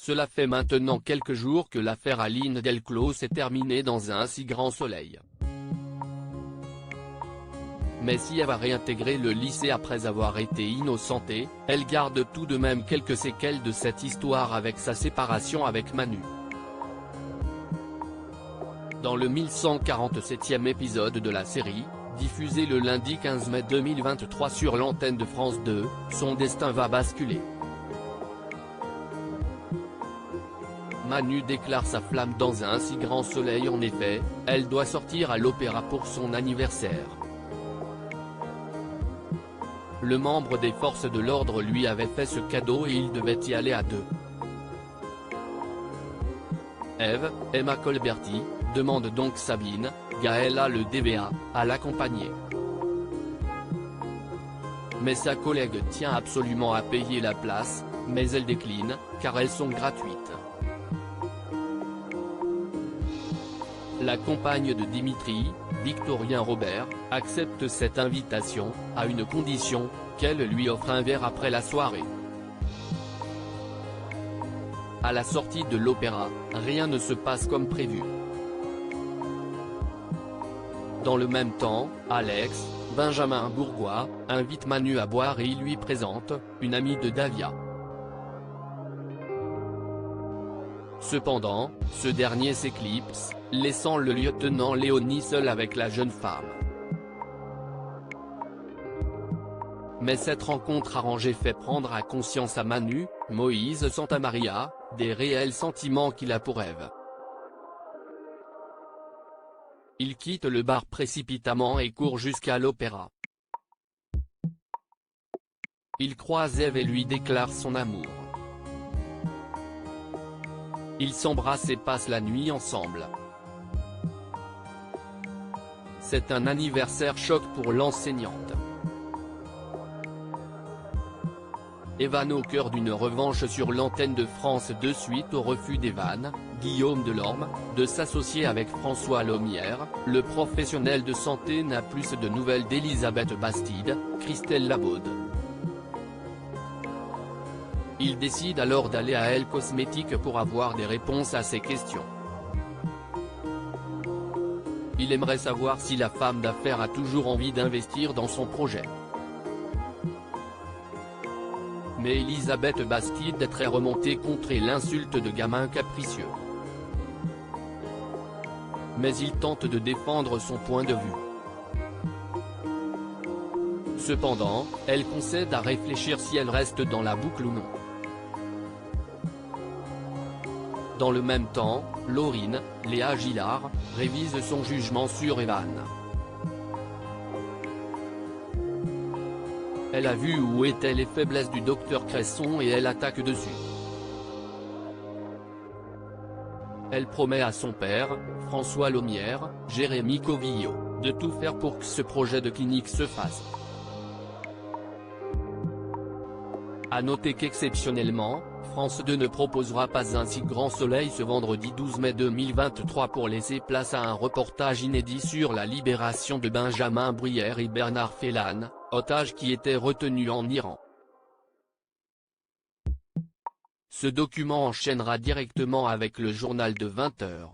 Cela fait maintenant quelques jours que l'affaire Aline Delclos s'est terminée dans un si grand soleil. Mais si elle va réintégrer le lycée après avoir été innocentée, elle garde tout de même quelques séquelles de cette histoire avec sa séparation avec Manu. Dans le 1147e épisode de la série, diffusé le lundi 15 mai 2023 sur l'antenne de France 2, son destin va basculer. Manu déclare sa flamme dans un si grand soleil. En effet, elle doit sortir à l'opéra pour son anniversaire. Le membre des forces de l'ordre lui avait fait ce cadeau et il devait y aller à deux. Eve, Emma Colberti, demande donc Sabine, Gaëlla le DBA, à l'accompagner. Mais sa collègue tient absolument à payer la place, mais elle décline, car elles sont gratuites. La compagne de Dimitri, Victorien Robert, accepte cette invitation, à une condition, qu'elle lui offre un verre après la soirée. À la sortie de l'opéra, rien ne se passe comme prévu. Dans le même temps, Alex, Benjamin Bourgois, invite Manu à boire et il lui présente, une amie de Davia. Cependant, ce dernier s'éclipse, laissant le lieutenant Léonie seul avec la jeune femme. Mais cette rencontre arrangée fait prendre à conscience à Manu, Moïse Santamaria, des réels sentiments qu'il a pour Ève. Il quitte le bar précipitamment et court jusqu'à l'opéra. Il croise Ève et lui déclare son amour. Ils s'embrassent et passent la nuit ensemble. C'est un anniversaire choc pour l'enseignante. Evan au cœur d'une revanche sur l'antenne de France 2 suite au refus d'Evan, Guillaume Delorme, de s'associer avec François Laumière, le professionnel de santé n'a plus de nouvelles d'Elisabeth Bastide, Christelle Labaude. Il décide alors d'aller à Elle Cosmétique pour avoir des réponses à ses questions. Il aimerait savoir si la femme d'affaires a toujours envie d'investir dans son projet. Mais Elisabeth Bastide est très remontée contre l'insulte de gamin capricieux. Mais il tente de défendre son point de vue. Cependant, elle concède à réfléchir si elle reste dans la boucle ou non. Dans le même temps, Laurine, Léa Gillard, révise son jugement sur Evan. Elle a vu où étaient les faiblesses du docteur Cresson et elle attaque dessus. Elle promet à son père, François Laumière, Jérémy Covillo, de tout faire pour que ce projet de clinique se fasse. À noter qu'exceptionnellement, France 2 ne proposera pas un si grand soleil ce vendredi 12 mai 2023 pour laisser place à un reportage inédit sur la libération de Benjamin Brière et Bernard Fellan, otages qui étaient retenus en Iran. Ce document enchaînera directement avec le journal de 20h.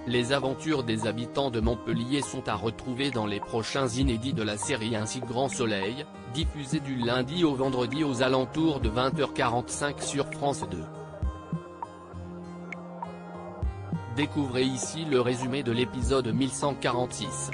Les aventures des habitants de Montpellier sont à retrouver dans les prochains inédits de la série Un si grand soleil, diffusé du lundi au vendredi aux alentours de 20h45 sur France 2. Découvrez ici le résumé de l'épisode 1146.